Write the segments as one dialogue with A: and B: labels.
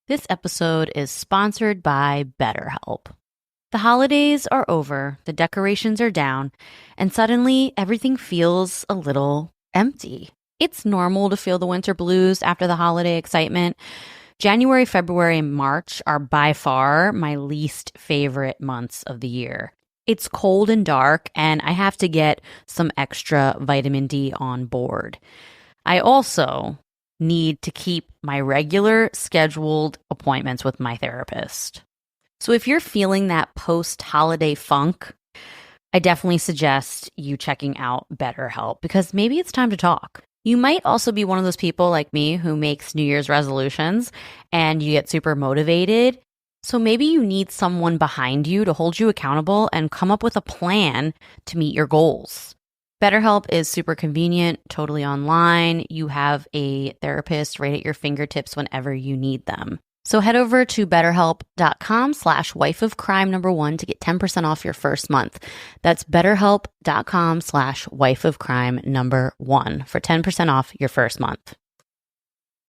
A: This episode is sponsored by BetterHelp. The holidays are over, the decorations are down, and suddenly everything feels a little empty. It's normal to feel the winter blues after the holiday excitement. January, February, and March are by far my least favorite months of the year. It's cold and dark, and I have to get some extra vitamin D on board. I also need to keep my regular scheduled appointments with my therapist. So if you're feeling that post-holiday funk, I definitely suggest you checking out BetterHelp because maybe it's time to talk. You might also be one of those people like me who makes New Year's resolutions and you get super motivated. So maybe you need someone behind you to hold you accountable and come up with a plan to meet your goals. BetterHelp is super convenient, totally online. You have a therapist right at your fingertips whenever you need them. So head over to betterhelp.com/wifeofcrime1 to get 10% off your first month. That's betterhelp.com/wifeofcrime1 for 10% off your first month.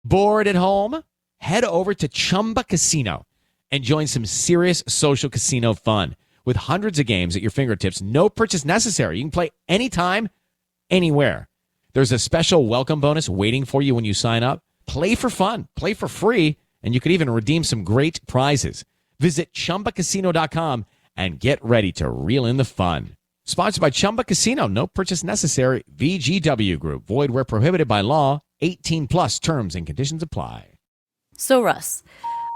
B: Bored at home? Head over to Chumba Casino and join some serious social casino fun. With hundreds of games at your fingertips, no purchase necessary. You can play anytime, anywhere. There's a special welcome bonus waiting for you when you sign up. Play for fun, play for free, and you could even redeem some great prizes. Visit ChumbaCasino.com and get ready to reel in the fun. Sponsored by Chumba Casino. No purchase necessary. VGW Group. Void where prohibited by law. 18 plus terms and conditions apply.
A: So Russ,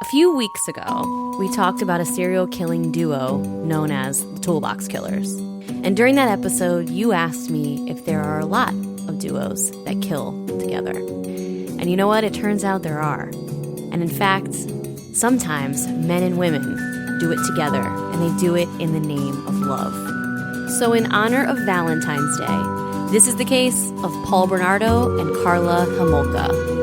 A: a few weeks ago, we talked about a serial killing duo known as the Toolbox Killers. And during that episode, you asked me if there are a lot of duos that kill together. And you know what? It turns out there are. And in fact, sometimes men and women do it together, and they do it in the name of love. So in honor of Valentine's Day, this is the case of Paul Bernardo and Karla Homolka.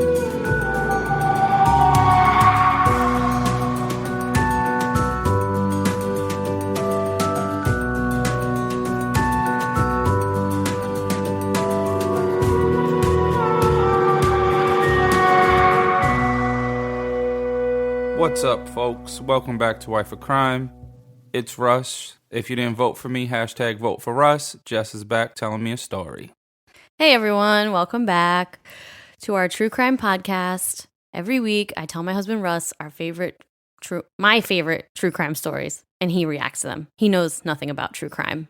C: What's up, folks? Welcome back to Wife of Crime. It's Russ. If you didn't vote for me, hashtag vote for Russ. Jess is back telling me a story.
A: Hey everyone, welcome back to our true crime podcast. Every week I tell my husband Russ my favorite true crime stories, and he reacts to them. He knows nothing about true crime,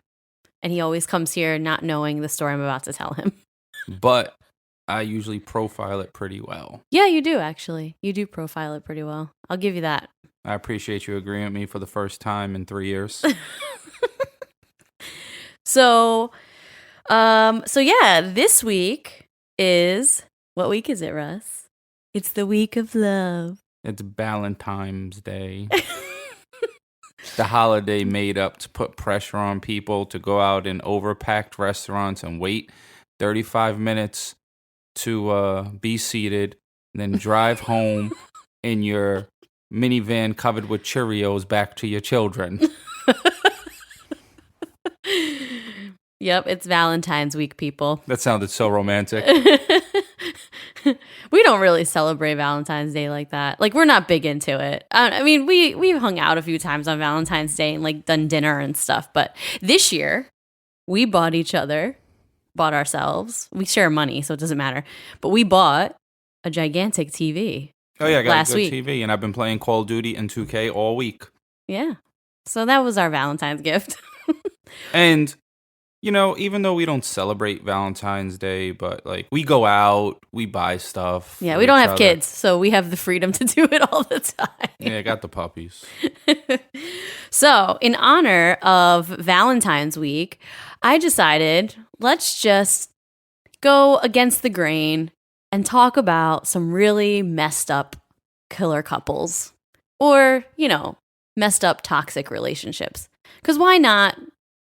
A: and he always comes here not knowing the story I'm about to tell him.
C: But I usually profile it pretty well.
A: Yeah, you do actually. You do profile it pretty well. I'll give you that.
C: I appreciate you agreeing with me for the first time in 3 years.
A: So yeah, this week is, what week is it, Russ? It's the week of love.
C: It's Valentine's Day. The holiday made up to put pressure on people to go out in overpacked restaurants and wait 35 minutes to be seated, and then drive home in your minivan covered with Cheerios back to your children.
A: Yep, it's Valentine's week, people.
C: That sounded so romantic.
A: We don't really celebrate Valentine's Day like that. Like, we're not big into it. I mean, we've hung out a few times on Valentine's Day and like done dinner and stuff. But this year, we bought ourselves. We share money, so it doesn't matter. But we bought a gigantic TV.
C: Oh yeah, I got
A: last
C: a good
A: week.
C: TV, and I've been playing Call of Duty and 2K all week.
A: Yeah. So that was our Valentine's gift.
C: And you know, even though we don't celebrate Valentine's Day, but like we go out, we buy stuff.
A: Yeah, we don't have kids, so we have the freedom to do it all the time.
C: Yeah, I got the puppies.
A: So, in honor of Valentine's week, I decided let's just go against the grain and talk about some really messed up killer couples or, you know, messed up toxic relationships. Because why not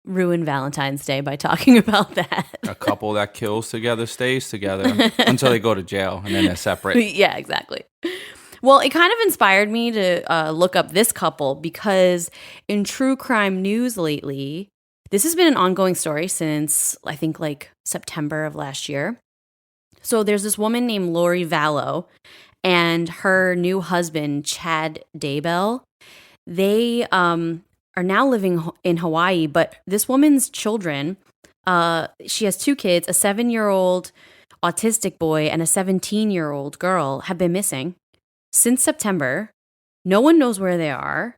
A: ruin Valentine's Day by talking about that?
C: A couple that kills together stays together until they go to jail, and then they're separate.
A: Yeah, exactly. Well, it kind of inspired me to look up this couple because in true crime news lately, this has been an ongoing story since, I think, like September of last year. So there's this woman named Lori Vallow, and her new husband, Chad Daybell. They are now living in Hawaii, but this woman's children, she has 2 kids, a 7-year-old autistic boy and a 17-year-old girl, have been missing since September. No one knows where they are.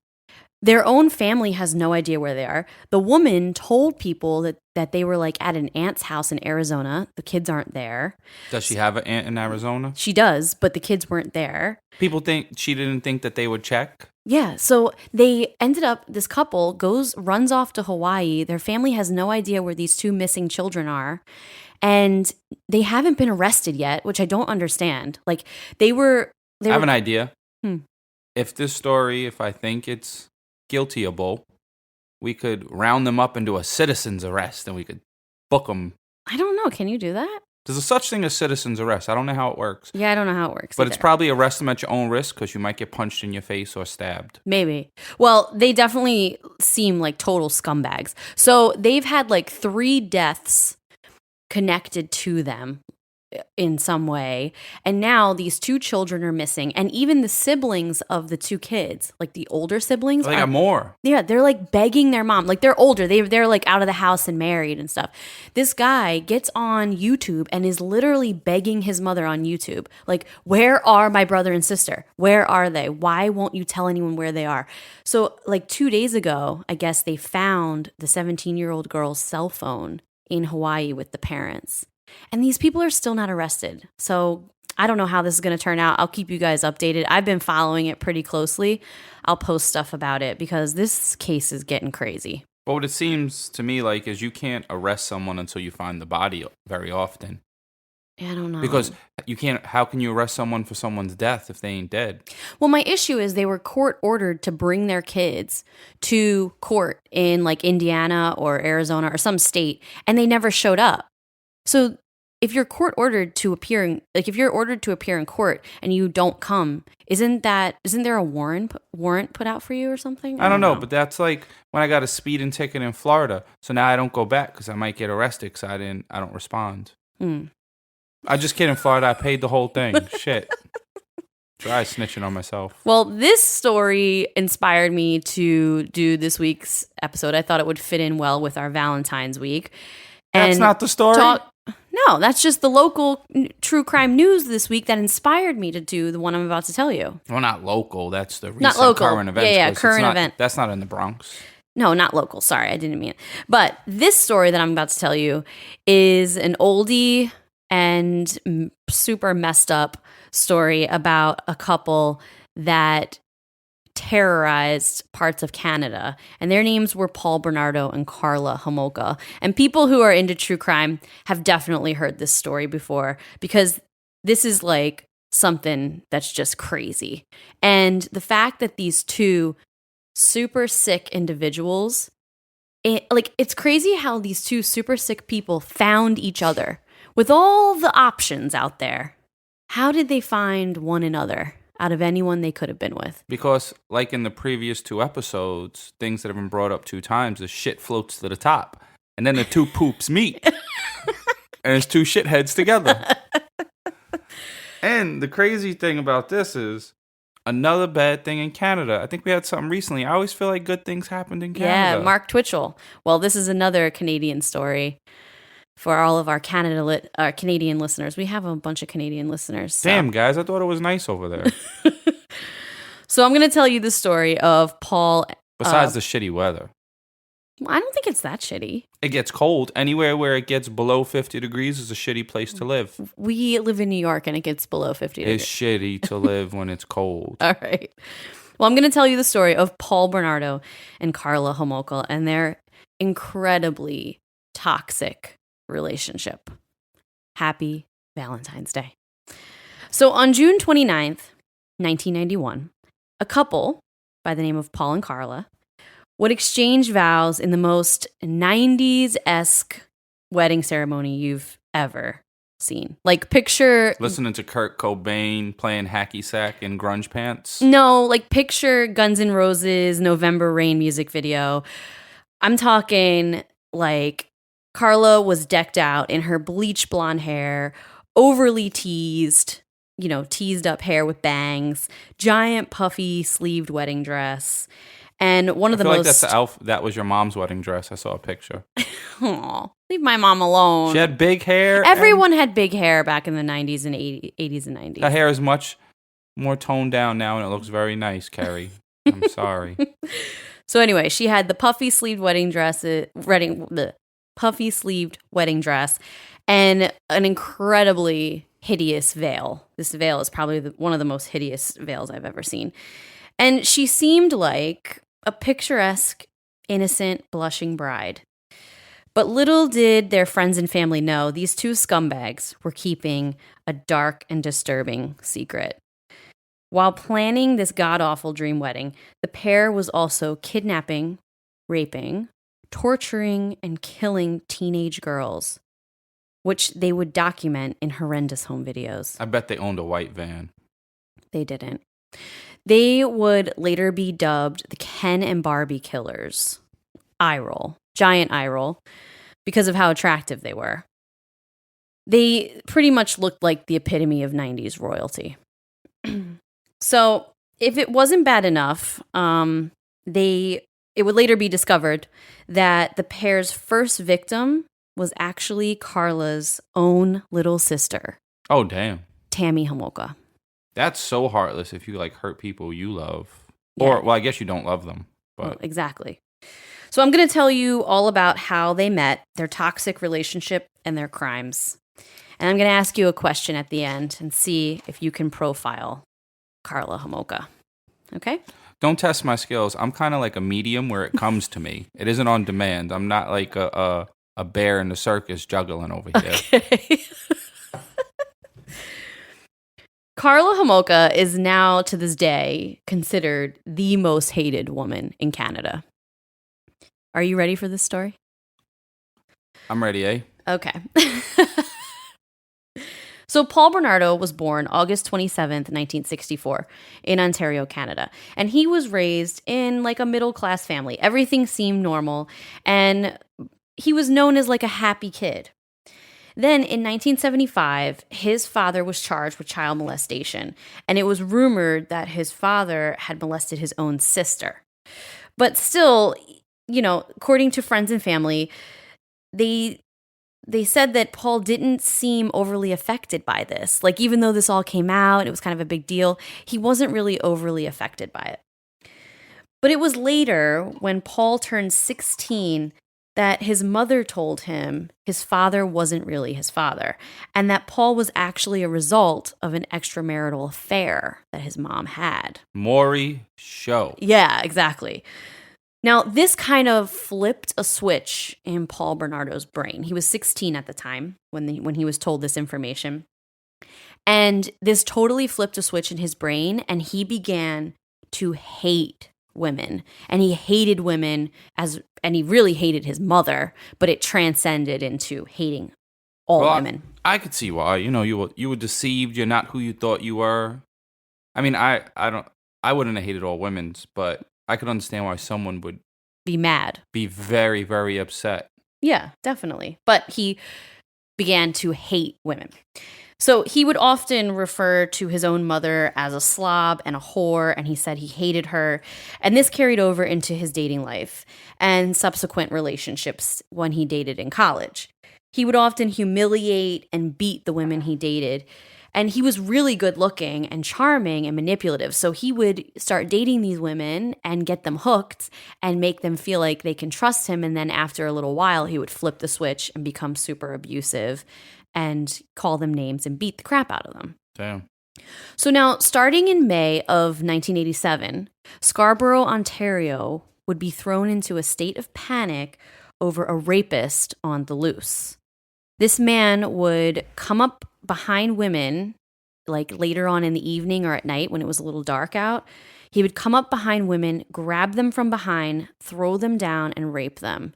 A: Their own family has no idea where they are. The woman told people that they were like at an aunt's house in Arizona. The kids aren't there.
C: Does she have an aunt in Arizona?
A: She does, but the kids weren't there.
C: People think she didn't think that they would check.
A: Yeah, so they ended up, this couple runs off to Hawaii. Their family has no idea where these 2 missing children are. And they haven't been arrested yet, which I don't understand. Like, I
C: have an idea.
A: Hmm.
C: If I think it's guiltyable, we could round them up into a citizen's arrest and we could book them.
A: I don't know. Can you do that?
C: There's a such thing as citizen's arrest. I don't know how it works.
A: Yeah, I don't know how it works.
C: But
A: either.
C: It's probably arrest them at your own risk because you might get punched in your face or stabbed.
A: Maybe. Well, they definitely seem like total scumbags. So they've had like 3 deaths connected to them in some way. And now these 2 children are missing. And even the siblings of the 2 kids, like the older siblings.
C: They got more.
A: Yeah, they're like begging their mom. Like they're older. They're like out of the house and married and stuff. This guy gets on YouTube and is literally begging his mother on YouTube. Like, where are my brother and sister? Where are they? Why won't you tell anyone where they are? So like 2 days ago, I guess they found the 17-year-old girl's cell phone in Hawaii with the parents. And these people are still not arrested. So I don't know how this is going to turn out. I'll keep you guys updated. I've been following it pretty closely. I'll post stuff about it because this case is getting crazy.
C: But what it seems to me like is you can't arrest someone until you find the body very often.
A: Yeah, I don't know.
C: Because how can you arrest someone for someone's death if they ain't dead?
A: Well, my issue is they were court ordered to bring their kids to court in like Indiana or Arizona or some state, and they never showed up. So if you're ordered to appear in court and you don't come, isn't there a warrant put out for you or something?
C: I don't know, but that's like when I got a speeding ticket in Florida. So now I don't go back because I might get arrested because I don't respond. I just kidding, Florida. I paid the whole thing. Shit. Try snitching on myself.
A: Well, this story inspired me to do this week's episode. I thought it would fit in well with our Valentine's week.
C: That's not the story?
A: No, that's just the local true crime news this week that inspired me to do the one I'm about to tell you.
C: Well, not local. That's the recent
A: not local.
C: current event.
A: Yeah, current event.
C: That's not in the Bronx.
A: No, not local. Sorry, I didn't mean it. But this story that I'm about to tell you is an oldie and super messed up story about a couple that terrorized parts of Canada, and their names were Paul Bernardo and Karla Homolka. And people who are into true crime have definitely heard this story before because this is like something that's just crazy. And the fact that these 2 super sick individuals, it's crazy how these 2 super sick people found each other with all the options out there. How did they find one another out of anyone they could have been with?
C: Because, like in the previous 2 episodes, things that have been brought up 2 times, the shit floats to the top. And then the 2 poops meet. And it's 2 shitheads together. And the crazy thing about this is another bad thing in Canada. I think we had something recently. I always feel like good things happened in Canada.
A: Yeah, Mark Twitchell. Well, this is another Canadian story. For all of our Canadian listeners. We have a bunch of Canadian listeners. So.
C: Damn, guys, I thought it was nice over there.
A: So I'm going to tell you the story of Paul.
C: Besides the shitty weather.
A: I don't think it's that shitty.
C: It gets cold. Anywhere where it gets below 50 degrees is a shitty place to live.
A: We live in New York and it gets below 50 degrees.
C: It's shitty to live when it's cold.
A: All right. Well, I'm going to tell you the story of Paul Bernardo and Karla Homolka and their incredibly toxic relationship. Happy Valentine's Day. So on June 29th, 1991, a couple by the name of Paul and Karla would exchange vows in the most 90s-esque wedding ceremony you've ever seen. Like picture...
C: Listening to Kurt Cobain playing hacky sack in grunge pants?
A: No, like picture Guns N' Roses November Rain music video. I'm talking like Karla was decked out in her bleach blonde hair, overly teased, teased up hair with bangs, giant puffy sleeved wedding dress. And one of the most...
C: that's the elf. That was your mom's wedding dress. I saw a picture.
A: Aw, leave my mom alone.
C: She had big hair.
A: Everyone had big hair back in the 90s and 80s and 90s.
C: The hair is much more toned down now, and it looks very nice, Carrie. I'm sorry.
A: So anyway, she had the puffy sleeved wedding dress, and an incredibly hideous veil. This veil is probably one of the most hideous veils I've ever seen. And she seemed like a picturesque, innocent, blushing bride. But little did their friends and family know these two scumbags were keeping a dark and disturbing secret. While planning this god-awful dream wedding, the pair was also kidnapping, raping, torturing, and killing teenage girls, which they would document in horrendous home videos.
C: I bet they owned a white van.
A: They didn't. They would later be dubbed the Ken and Barbie killers. Eye roll. Giant eye roll. Because of how attractive they were. They pretty much looked like the epitome of 90s royalty. So, if it wasn't bad enough, it would later be discovered that the pair's first victim was actually Karla's own little sister.
C: Oh, damn.
A: Tammy Homolka.
C: That's so heartless if you hurt people you love.
A: Yeah.
C: Or, well, I guess you don't love them. But
A: Well, exactly. So I'm going to tell you all about how they met, their toxic relationship, and their crimes. And I'm going to ask you a question at the end and see if you can profile Karla Homolka. Okay?
C: Don't test my skills. I'm kind of like a medium where it comes to me. It isn't on demand. I'm not like a bear in the circus juggling over here.
A: Okay. Karla Homolka is now, to this day, considered the most hated woman in Canada. Are you ready for this story?
C: I'm ready, eh?
A: Okay. So Paul Bernardo was born August 27th, 1964 in Ontario, Canada. And he was raised in a middle-class family. Everything seemed normal. And he was known as a happy kid. Then in 1975, his father was charged with child molestation. And it was rumored that his father had molested his own sister. But still, according to friends and family, they said that Paul didn't seem overly affected by this. Even though this all came out, it was kind of a big deal, he wasn't really overly affected by it. But it was later, when Paul turned 16, that his mother told him his father wasn't really his father, and that Paul was actually a result of an extramarital affair that his mom had.
C: Maury show.
A: Yeah, exactly. Now, this kind of flipped a switch in Paul Bernardo's brain. He was 16 at the time when he was told this information. And this totally flipped a switch in his brain, and he began to hate women. And he hated women, and he really hated his mother, but it transcended into hating all women.
C: I could see why. You were deceived. You're not who you thought you were. I mean, I wouldn't have hated all women, but I could understand why someone would
A: be mad.
C: Be very, very upset.
A: Yeah, definitely. But he began to hate women. So he would often refer to his own mother as a slob and a whore, and he said he hated her. And this carried over into his dating life and subsequent relationships when he dated in college. He would often humiliate and beat the women he dated. And he was really good looking and charming and manipulative. So he would start dating these women and get them hooked and make them feel like they can trust him. And then after a little while, he would flip the switch and become super abusive and call them names and beat the crap out of them.
C: Damn.
A: So now, starting in May of 1987, Scarborough, Ontario would be thrown into a state of panic over a rapist on the loose. This man would come up behind women, later on in the evening or at night when it was a little dark out. He would come up behind women, grab them from behind, throw them down, and rape them.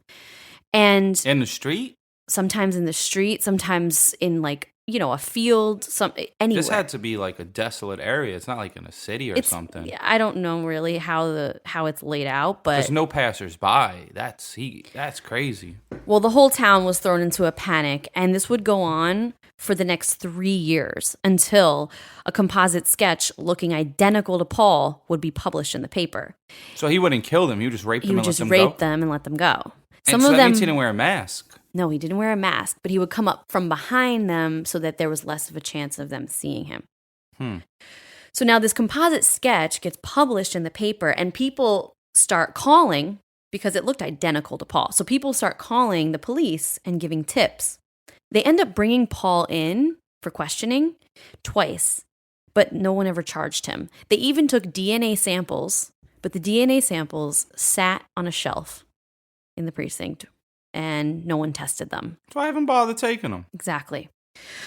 A: And
C: in the street?
A: Sometimes in the street, sometimes in a field, anywhere.
C: This had to be like a desolate area. It's not like in a city or something.
A: I don't know really how it's laid out, but
C: there's no passersby. That's crazy.
A: Well, the whole town was thrown into a panic, and this would go on for the next 3 years until a composite sketch looking identical to Paul would be published in the paper.
C: So he wouldn't kill them. He would just rape them and let them go?
A: He would just rape them and let them go.
C: Some of them, that means he didn't wear a mask.
A: No, he didn't wear a mask, but he would come up from behind them so that there was less of a chance of them seeing him. So now this composite sketch gets published in the paper, and people start calling because it looked identical to Paul. So people start calling the police and giving tips. They end up bringing Paul in for questioning twice, but no one ever charged him. They even took DNA samples, but the DNA samples sat on a shelf in the precinct, and no one tested them.
C: So I haven't bothered taking them.
A: Exactly.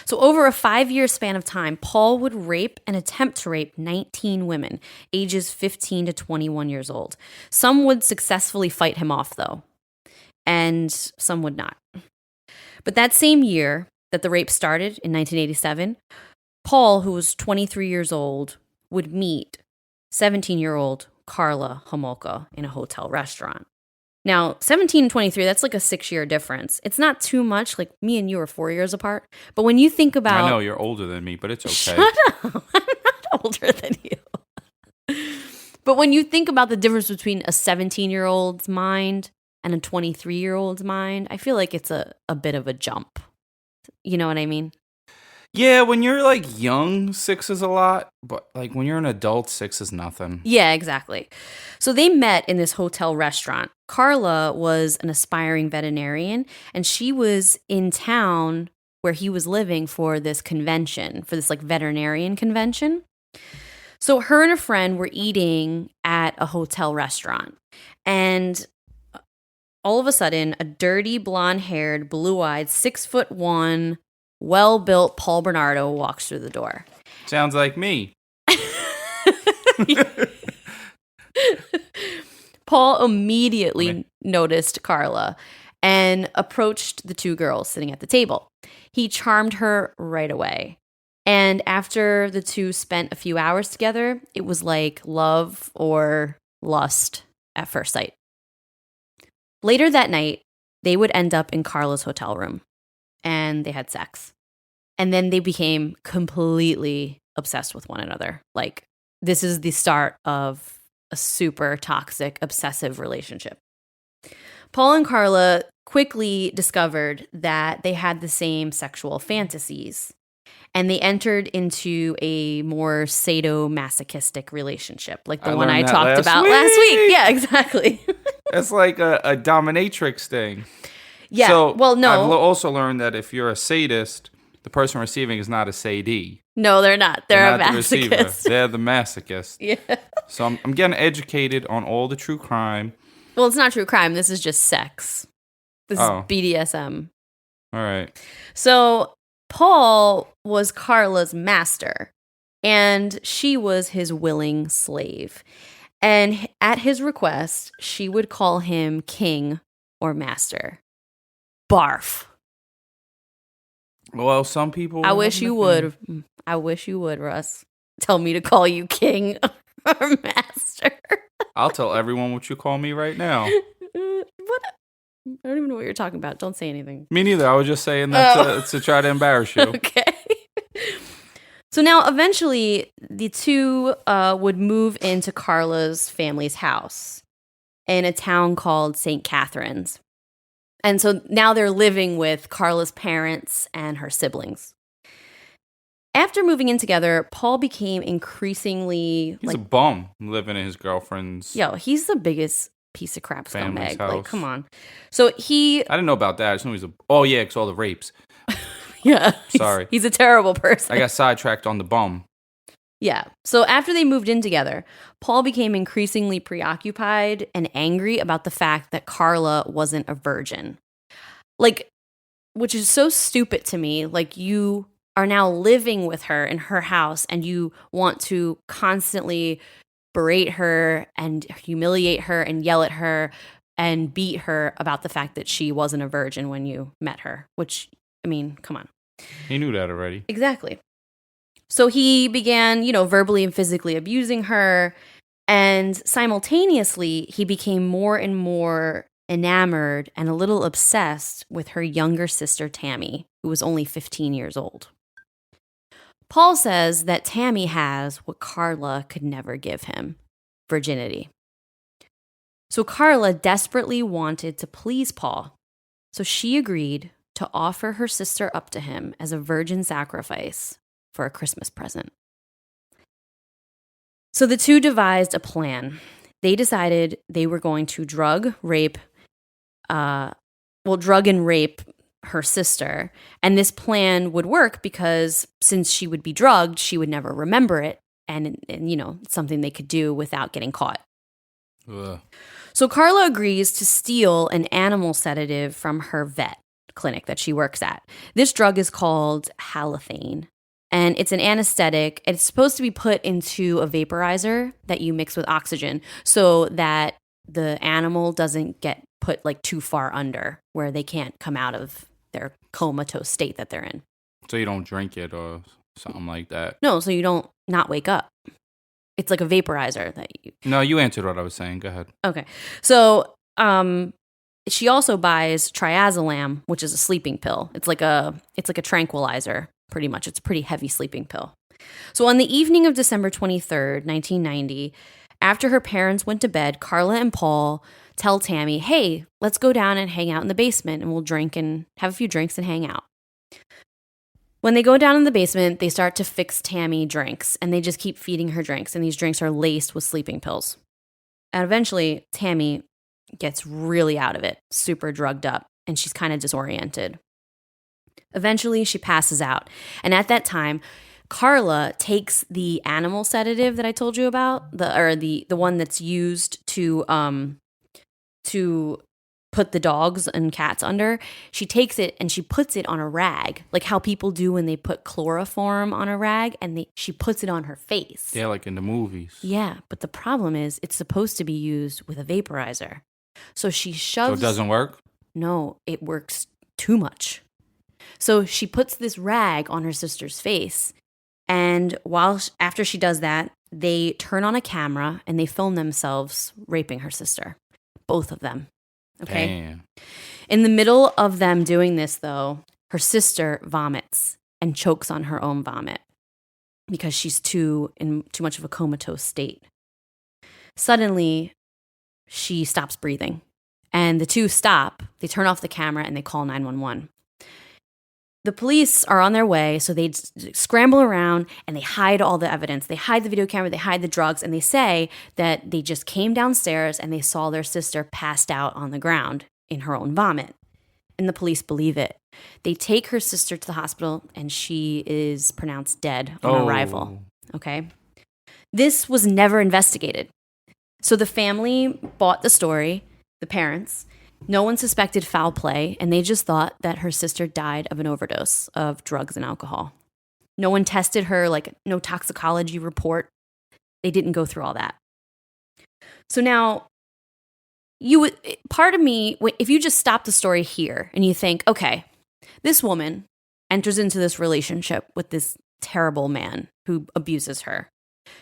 A: So over a 5-year span of time, Paul would rape and attempt to rape 19 women, ages 15 to 21 years old. Some would successfully fight him off, though, and some would not. But that same year that the rape started, in 1987, Paul, who was 23 years old, would meet 17-year-old Karla Homolka in a hotel restaurant. Now, 17 and 23, that's like a 6-year difference. It's not too much. Like, me and you are 4 years apart. But when you think about...
C: I know, you're older than me, but it's okay.
A: Shut up. I'm not older than you. But when you think about the difference between a 17-year-old's mind and a 23-year-old's mind, I feel like it's a bit of a jump. You know what I mean?
C: Yeah, when you're like young, 6 is a lot, but like when you're an adult, 6 is nothing.
A: Yeah, exactly. So they met in this hotel restaurant. Karla was an aspiring veterinarian, and she was in town where he was living for this convention, for this like veterinarian convention. So her and a friend were eating at a hotel restaurant, and all of a sudden, a dirty, blonde-haired, blue-eyed, 6'1", well-built Paul Bernardo walks through the door.
C: Sounds like me.
A: Paul immediately noticed Karla and approached the two girls sitting at the table. He charmed her right away. And after the two spent a few hours together, it was like love or lust at first sight. Later that night, they would end up in Karla's hotel room, and they had sex. And then they became completely obsessed with one another. Like, this is the start of a super toxic, obsessive relationship. Paul and Karla quickly discovered that they had the same sexual fantasies, and they entered into a more sadomasochistic relationship, like the one I talked about last week. Yeah, exactly.
C: It's like a dominatrix thing.
A: Yeah,
C: so,
A: well, no.
C: I've also learned that if you're a sadist, the person receiving is not a sadie.
A: No, they're not. They're
C: not
A: a masochist.
C: They're the masochist.
A: Yeah.
C: So I'm getting educated on all the true crime.
A: Well, it's not true crime. This is just sex. This is BDSM.
C: All right.
A: So Paul was Karla's master, and she was his willing slave. And at his request, she would call him king or master. Barf.
C: Well, some people...
A: I wish you would. I wish you would, Russ. Tell me to call you king or master.
C: I'll tell everyone what you call me right now.
A: What? I don't even know what you're talking about. Don't say anything.
C: Me neither. I was just saying that to try to embarrass you.
A: Okay. So now, eventually, the two would move into Karla's family's house in a town called St. Catharines. And so now they're living with Karla's parents and her siblings. After moving in together, Paul became increasingly...
C: He's a bum living in his girlfriend's...
A: Yo, he's the biggest piece of crap scumbag.
C: House.
A: Like, come on. So he...
C: I didn't know about that. I just knew he's a... Oh, yeah, because all the rapes.
A: Yeah.
C: Sorry.
A: He's a terrible person.
C: I got sidetracked on the bum.
A: Yeah. So after they moved in together, Paul became increasingly preoccupied and angry about the fact that Karla wasn't a virgin. Like, which is so stupid to me. Like, you are now living with her in her house and you want to constantly berate her and humiliate her and yell at her and beat her about the fact that she wasn't a virgin when you met her, which, I mean, come on.
C: He knew that already.
A: Exactly. So he began, verbally and physically abusing her. And simultaneously, he became more and more enamored and a little obsessed with her younger sister, Tammy, who was only 15 years old. Paul says that Tammy has what Karla could never give him: virginity. So Karla desperately wanted to please Paul. So she agreed to offer her sister up to him as a virgin sacrifice for a Christmas present. So the two devised a plan. They decided they were going to drug and rape her sister. And this plan would work because since she would be drugged, she would never remember it. And it's something they could do without getting caught.
C: Ugh.
A: So Karla agrees to steal an animal sedative from her vet clinic that she works at. This drug is called Valentine. And it's an anesthetic. It's supposed to be put into a vaporizer that you mix with oxygen so that the animal doesn't get put too far under where they can't come out of their comatose state that they're in.
C: So you don't drink it or something like that?
A: No, so you don't not wake up. It's like a vaporizer that you...
C: No, you answered what I was saying. Go ahead.
A: Okay. So she also buys triazolam, which is a sleeping pill. It's like a tranquilizer. Pretty much. It's a pretty heavy sleeping pill. So on the evening of December 23rd, 1990, after her parents went to bed, Karla and Paul tell Tammy, hey, let's go down and hang out in the basement and we'll drink and have a few drinks and hang out. When they go down in the basement, they start to fix Tammy drinks and they just keep feeding her drinks, and these drinks are laced with sleeping pills. And eventually, Tammy gets really out of it, super drugged up, and she's kind of disoriented. Eventually, she passes out. And at that time, Karla takes the animal sedative that I told you about, the one that's used to put the dogs and cats under. She takes it and she puts it on a rag, like how people do when they put chloroform on a rag, and she puts it on her face.
C: Yeah, like in the movies.
A: Yeah, but the problem is it's supposed to be used with a vaporizer. So she shoves...
C: So it doesn't work?
A: No, it works too much. So she puts this rag on her sister's face, and after she does that, they turn on a camera and they film themselves raping her sister, both of them. Okay.
C: Damn.
A: In the middle of them doing this, though, her sister vomits and chokes on her own vomit because she's in too much of a comatose state. Suddenly, she stops breathing, and the two stop. They turn off the camera and they call 911. The police are on their way, so they scramble around and they hide all the evidence. They hide the video camera, they hide the drugs, and they say that they just came downstairs and they saw their sister passed out on the ground in her own vomit. And the police believe it. They take her sister to the hospital and she is pronounced dead on arrival. Okay? This was never investigated. So the family bought the story, the parents. No one suspected foul play, and they just thought that her sister died of an overdose of drugs and alcohol. No one tested her, no toxicology report. They didn't go through all that. So now, part of me, if you just stop the story here and you think, okay, this woman enters into this relationship with this terrible man who abuses her.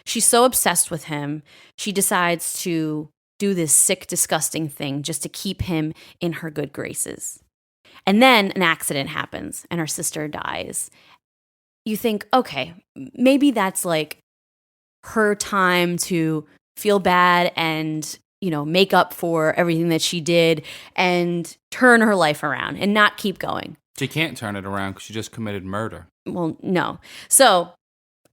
A: She's so obsessed with him, she decides to do this sick, disgusting thing just to keep him in her good graces. And then an accident happens and her sister dies. You think, okay, maybe that's her time to feel bad and, make up for everything that she did and turn her life around and not keep going.
C: She can't turn it around because she just committed murder.
A: Well, no. So,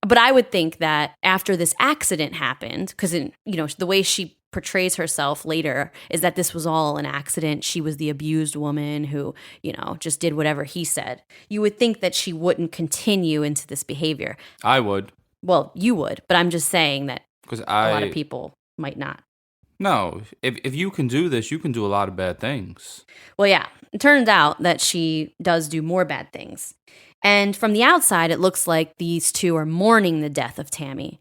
A: but I would think that after this accident happened, because, the way she portrays herself later is that this was all an accident. She was the abused woman who, just did whatever he said. You would think that she wouldn't continue into this behavior.
C: I would.
A: Well, you would, but I'm just saying that
C: because
A: a lot of people might not.
C: No, if you can do this, you can do a lot of bad things.
A: Well, yeah, it turns out that she does do more bad things. And from the outside, it looks like these two are mourning the death of Tammy.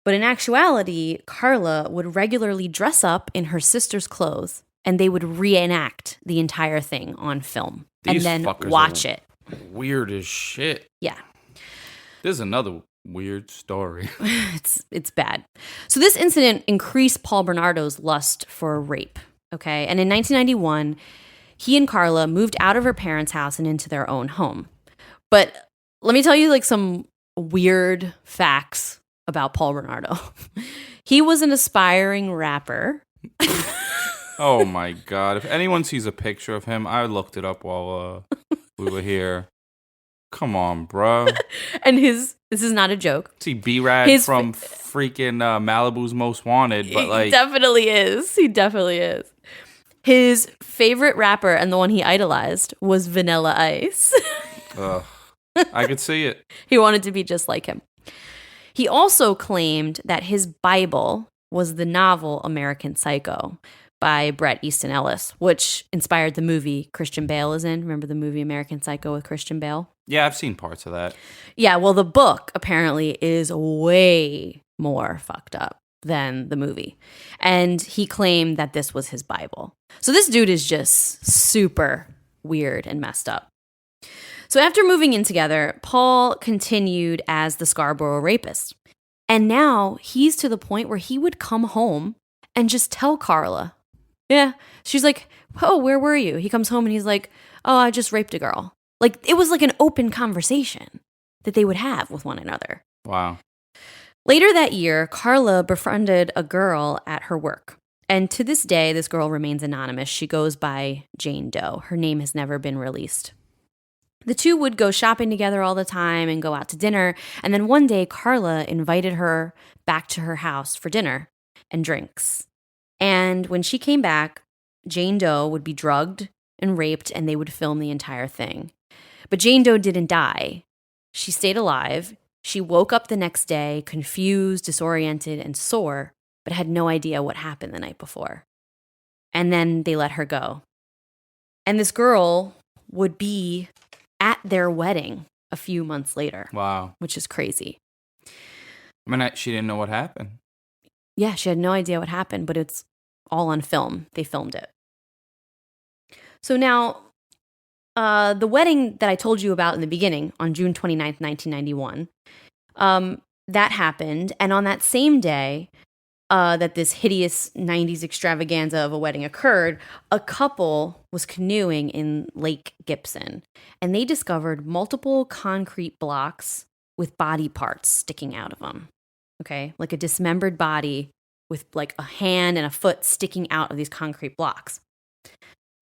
A: But in actuality, Karla would regularly dress up in her sister's clothes, and they would reenact the entire thing on film and then watch it.
C: Weird as shit.
A: Yeah.
C: There's another weird story.
A: It's bad. So this incident increased Paul Bernardo's lust for rape. Okay. And in 1991, he and Karla moved out of her parents' house and into their own home. But let me tell you like some weird facts about Paul Bernardo. He was an aspiring rapper.
C: Oh my God. If anyone sees a picture of him, I looked it up while we were here. Come on, bro.
A: And this is not a joke.
C: See B-Rad from freaking Malibu's Most Wanted, but like...
A: He definitely is. He definitely is. His favorite rapper and the one he idolized was Vanilla Ice.
C: Ugh. I could see it.
A: He wanted to be just like him. He also claimed that his Bible was the novel American Psycho by Bret Easton Ellis, which inspired the movie Christian Bale is in. Remember the movie American Psycho with Christian Bale?
C: Yeah, I've seen parts of that.
A: Yeah, well, the book apparently is way more fucked up than the movie. And he claimed that this was his Bible. So this dude is just super weird and messed up. So after moving in together, Paul continued as the Scarborough rapist. And now he's to the point where he would come home and just tell Karla. Yeah. She's like, oh, where were you? He comes home and he's like, oh, I just raped a girl. Like, it was like an open conversation that they would have with one another.
C: Wow.
A: Later that year, Karla befriended a girl at her work. And to this day, this girl remains anonymous. She goes by Jane Doe. Her name has never been released. The two would go shopping together all the time and go out to dinner. And then one day, Karla invited her back to her house for dinner and drinks. And when she came back, Jane Doe would be drugged and raped, and they would film the entire thing. But Jane Doe didn't die. She stayed alive. She woke up the next day, confused, disoriented, and sore, but had no idea what happened the night before. And then they let her go. And this girl would be at their wedding a few months later.
C: Wow.
A: Which is crazy.
C: I mean, she didn't know what happened.
A: Yeah, she had no idea what happened, but it's all on film. They filmed it. So now, the wedding that I told you about in the beginning, on June 29th, 1991, that happened. And on that same day that this hideous 90s extravaganza of a wedding occurred, a couple was canoeing in Lake Gibson. And they discovered multiple concrete blocks with body parts sticking out of them. Okay, like a dismembered body with like a hand and a foot sticking out of these concrete blocks.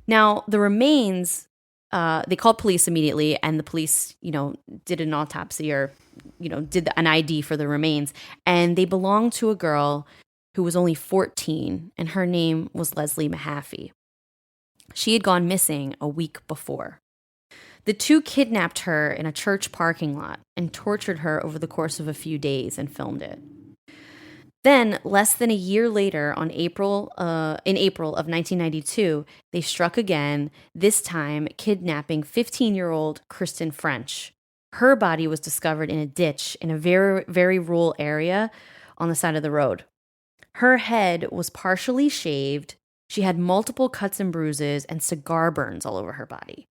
A: Now, the remains, they called police immediately, and the police, did an autopsy or, did an ID for the remains. And they belonged to a girl who was only 14, and her name was Leslie Mahaffey. She had gone missing a week before. The two kidnapped her in a church parking lot and tortured her over the course of a few days and filmed it. Then, less than a year later, in April of 1992, they struck again, this time kidnapping 15-year-old Kristen French. Her body was discovered in a ditch in a very, very rural area on the side of the road. Her head was partially shaved. She had multiple cuts and bruises and cigar burns all over her body.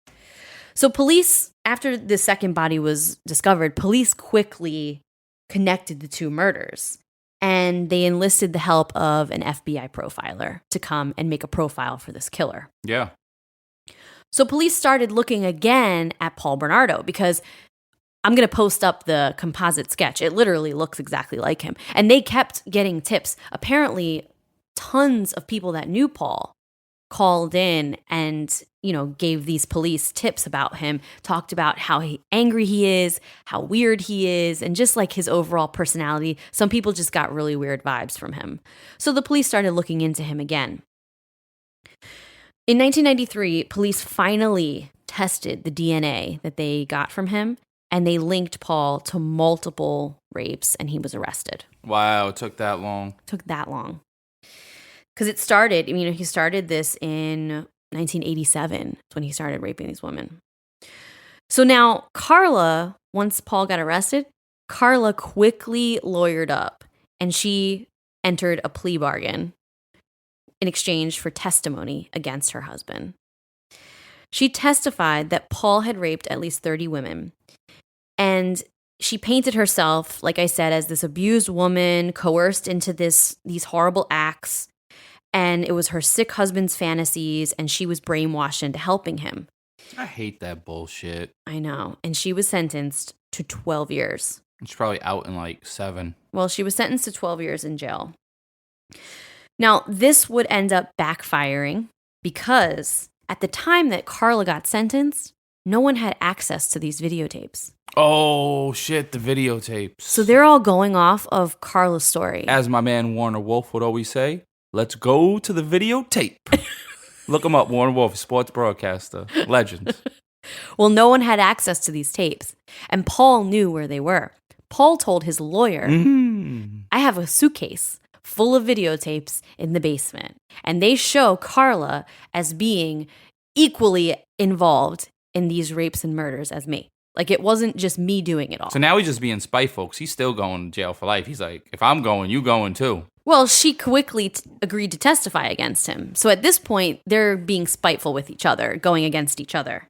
A: So police, after the second body was discovered, police quickly connected the two murders. And they enlisted the help of an FBI profiler to come and make a profile for this killer.
C: Yeah.
A: So police started looking again at Paul Bernardo because I'm going to post up the composite sketch. It literally looks exactly like him. And they kept getting tips. Apparently, tons of people that knew Paul called in and, gave these police tips about him, talked about how angry he is, how weird he is, and just like his overall personality. Some people just got really weird vibes from him. So the police started looking into him again. In 1993, police finally tested the DNA that they got from him, and they linked Paul to multiple rapes, and he was arrested.
C: Wow, it took that long.
A: Took that long. Because it started, he started this in 1987 when he started raping these women. So now Karla, once Paul got arrested, Karla quickly lawyered up and she entered a plea bargain in exchange for testimony against her husband. She testified that Paul had raped at least 30 women. And she painted herself, like I said, as this abused woman, coerced into these horrible acts. And it was her sick husband's fantasies, and she was brainwashed into helping him.
C: I hate that bullshit.
A: I know. And she was sentenced to 12 years.
C: She's probably out in like 7.
A: Well, she was sentenced to 12 years in jail. Now, this would end up backfiring because at the time that Karla got sentenced, no one had access to these videotapes.
C: Oh, shit, the videotapes.
A: So they're all going off of Karla's story.
C: As my man Warner Wolf would always say, let's go to the videotape. Look him up, Warner Wolf, sports broadcaster, legend.
A: Well, no one had access to these tapes, and Paul knew where they were. Paul told his lawyer, I have a suitcase full of videotapes in the basement, and they show Karla as being equally involved in these rapes and murders as me. Like, it wasn't just me doing it all.
C: So now he's just being spiteful because he's still going to jail for life. He's like, if I'm going, you going too.
A: Well, she quickly agreed to testify against him. So at this point, they're being spiteful with each other, going against each other.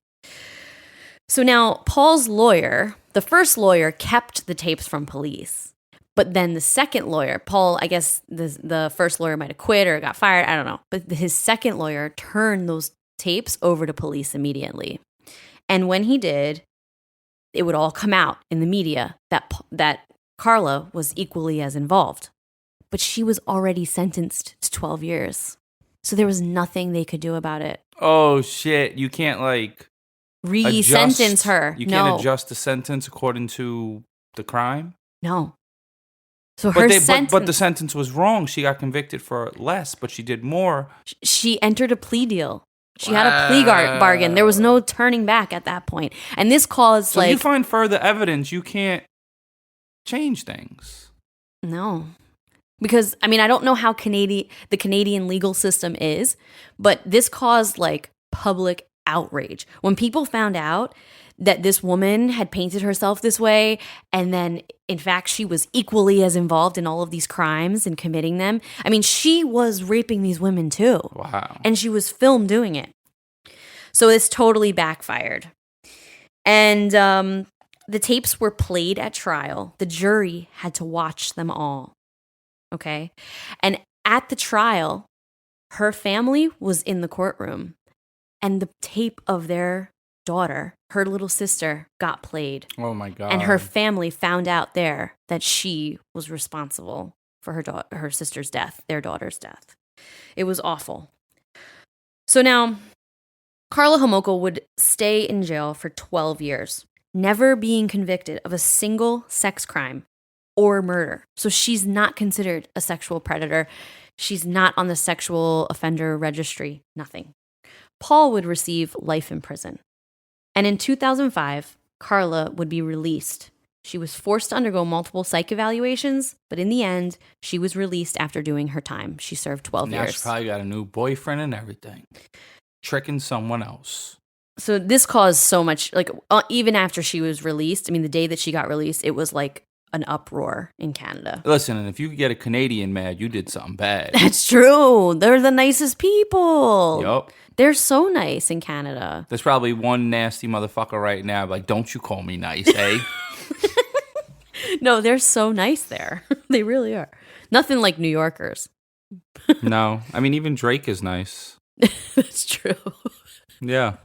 A: So now Paul's lawyer, the first lawyer, kept the tapes from police. But then the second lawyer, Paul, I guess the first lawyer might have quit or got fired. I don't know. But his second lawyer turned those tapes over to police immediately. And when he did, it would all come out in the media that Karla was equally as involved. But she was already sentenced to 12 years. So there was nothing they could do about it.
C: Oh, shit. You can't, like,
A: re-sentence her.
C: You can't adjust the sentence according to the crime?
A: No. So her sentence...
C: But the sentence was wrong. She got convicted for less, but she did more.
A: She entered a plea deal. She had a plea bargain. There was no turning back at that point. And this caused,
C: so you find further evidence, you can't change things.
A: No. Because, I mean, I don't know how the Canadian legal system is, but this caused, like, public outrage. When people found out that this woman had painted herself this way, and then, in fact, she was equally as involved in all of these crimes and committing them. I mean, she was raping these women, too.
C: Wow.
A: And she was filmed doing it. So this totally backfired. And the tapes were played at trial. The jury had to watch them all. Okay. And at the trial, her family was in the courtroom, and the tape of their daughter, her little sister, got played.
C: Oh my God.
A: And her family found out there that she was responsible for her sister's death, their daughter's death. It was awful. So now, Karla Homolka would stay in jail for 12 years, never being convicted of a single sex crime or murder. So she's not considered a sexual predator. She's not on the sexual offender registry, nothing. Paul would receive life in prison. And in 2005, Karla would be released. She was forced to undergo multiple psych evaluations, but in the end, she was released after doing her time. She served 12 years.
C: Now she probably got a new boyfriend and everything. Tricking someone else.
A: So this caused so much, like, even after she was released, I mean, the day that she got released, it was like an uproar in Canada.
C: Listen, and if you could get a Canadian mad, you did something bad.
A: That's true. They're the nicest people.
C: Yup.
A: They're so nice in Canada.
C: There's probably one nasty motherfucker right now, like, don't you call me nice, eh?
A: No, they're so nice there. They really are. Nothing like New Yorkers.
C: No. I mean, even Drake is nice.
A: That's true.
C: Yeah.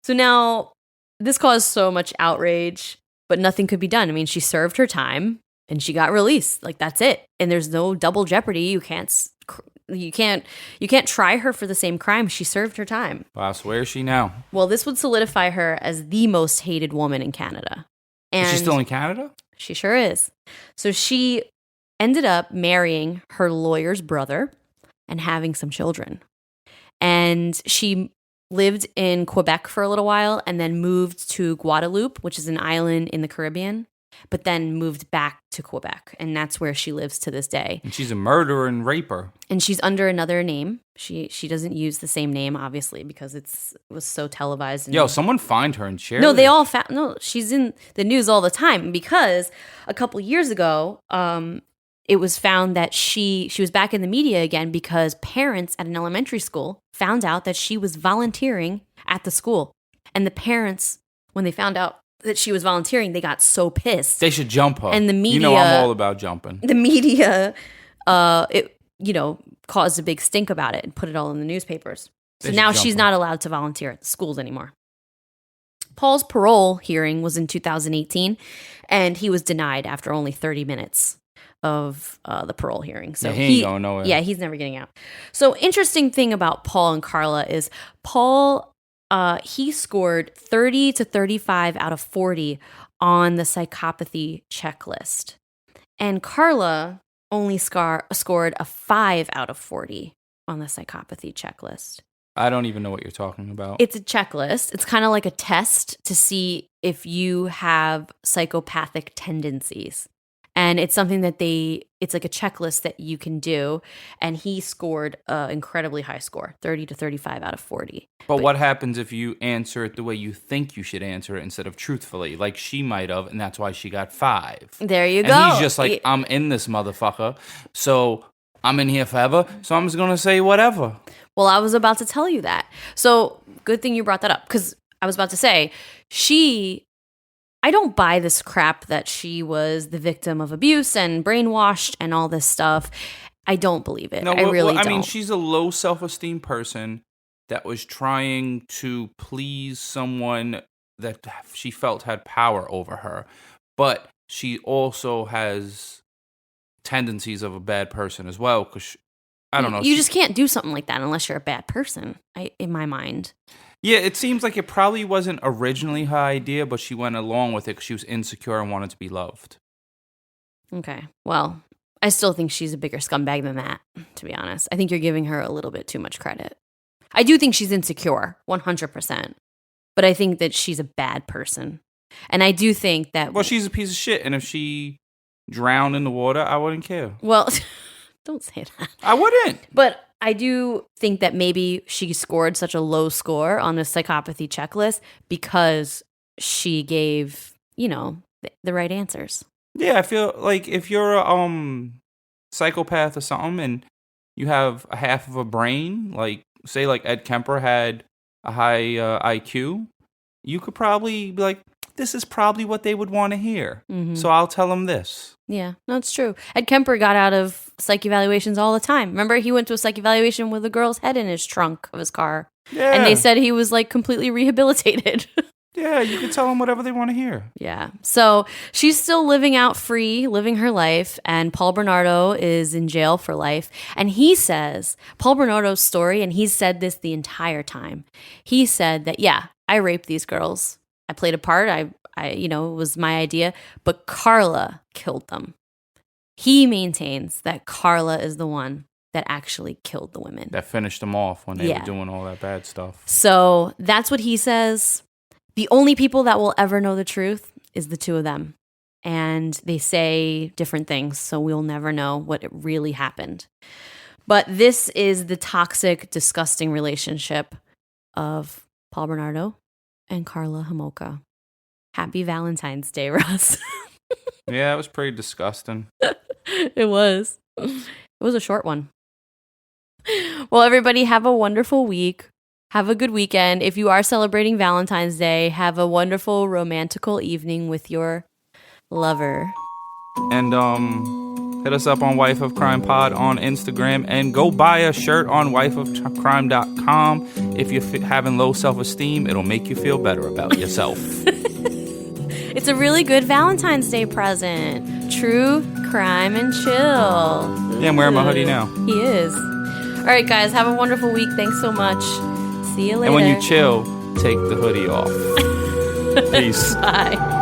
A: So now, this caused so much outrage, but nothing could be done. I mean, she served her time and she got released. Like, that's it. And there's no double jeopardy. You can't try her for the same crime. She served her time.
C: Wow, so where is she now?
A: Well, this would solidify her as the most hated woman in Canada. And
C: is she still in Canada?
A: She sure is. So she ended up marrying her lawyer's brother and having some children. And she lived in Quebec for a little while and then moved to Guadeloupe, which is an island in the Caribbean, but then moved back to Quebec. And that's where she lives to this day.
C: And she's a murderer and raper. And
A: she's under another name. She doesn't use the same name, obviously, because it was so televised.
C: Yo, someone find her and share
A: No,
C: it.
A: they all found. No, she's in the news all the time because a couple years ago, it was found that she was back in the media again because parents at an elementary school found out that she was volunteering at the school. And the parents, when they found out that she was volunteering, they got so pissed.
C: They should jump her.
A: And the media,
C: you know, I'm all about jumping.
A: The media, caused a big stink about it and put it all in the newspapers. So now she's not allowed to volunteer at the schools anymore. Paul's parole hearing was in 2018, and he was denied after only 30 minutes of the parole hearing. So
C: he ain't going nowhere.
A: Yeah, he's never getting out. So interesting thing about Paul and Karla is Paul, he scored 30 to 35 out of 40 on the psychopathy checklist. And Karla only scored a 5 out of 40 on the psychopathy checklist.
C: I don't even know what you're talking about.
A: It's a checklist. It's kind of like a test to see if you have psychopathic tendencies. And it's something that it's like a checklist that you can do. And he scored an incredibly high score, 30 to 35 out of 40.
C: But what happens if you answer it the way you think you should answer it instead of truthfully, like she might have, and that's why she got 5?
A: There you go.
C: And he's just like, I'm in this motherfucker, so I'm in here forever, so I'm just going to say whatever.
A: Well, I was about to tell you that. So good thing you brought that up, because I was about to say, I don't buy this crap that she was the victim of abuse and brainwashed and all this stuff. I don't believe it.
C: No,
A: I really don't.
C: I mean, she's a low self-esteem person that was trying to please someone that she felt had power over her. But she also has tendencies of a bad person as well, because I don't know.
A: You just can't do something like that unless you're a bad person, in my mind.
C: Yeah, it seems like it probably wasn't originally her idea, but she went along with it because she was insecure and wanted to be loved.
A: Okay, well, I still think she's a bigger scumbag than that, to be honest. I think you're giving her a little bit too much credit. I do think she's insecure, 100%. But I think that she's a bad person. And I do think that...
C: Well, she's a piece of shit, and if she drowned in the water, I wouldn't care.
A: Well, don't say that.
C: I wouldn't.
A: But I do think that maybe she scored such a low score on the psychopathy checklist because she gave, the right answers.
C: Yeah, I feel like if you're a psychopath or something and you have a half of a brain, like say like Ed Kemper had a high IQ, you could probably be like, this is probably what they would want to hear. Mm-hmm. So I'll tell them this.
A: Yeah, no, it's true. Ed Kemper got out of psych evaluations all the time. Remember, he went to a psych evaluation with a girl's head in his trunk of his car. Yeah. And they said he was like completely rehabilitated.
C: Yeah, you can tell them whatever they want to hear.
A: Yeah. So she's still living out free, living her life. And Paul Bernardo is in jail for life. And he says, Paul Bernardo's story, and he's said this the entire time. He said that, yeah, I raped these girls. I played a part. It was my idea. But Karla killed them. He maintains that Karla is the one that actually killed the women.
C: That finished them off when they were doing all that bad stuff.
A: So that's what he says. The only people that will ever know the truth is the two of them. And they say different things, so we'll never know what really happened. But this is the toxic, disgusting relationship of Paul Bernardo and Karla Homolka. Happy Valentine's Day, Russ.
C: Yeah, it was pretty disgusting.
A: It was. It was a short one. Well, everybody, have a wonderful week. Have a good weekend. If you are celebrating Valentine's Day, have a wonderful, romantical evening with your lover.
C: And hit us up on Wife of Crime Pod on Instagram. And go buy a shirt on wifeofcrime.com. If you're having low self-esteem, it'll make you feel better about yourself.
A: It's a really good Valentine's Day present. True crime and chill.
C: Yeah, I'm wearing my hoodie now.
A: He is. All right, guys, have a wonderful week. Thanks so much. See you later.
C: And when you chill, take the hoodie off. Peace.
A: Bye.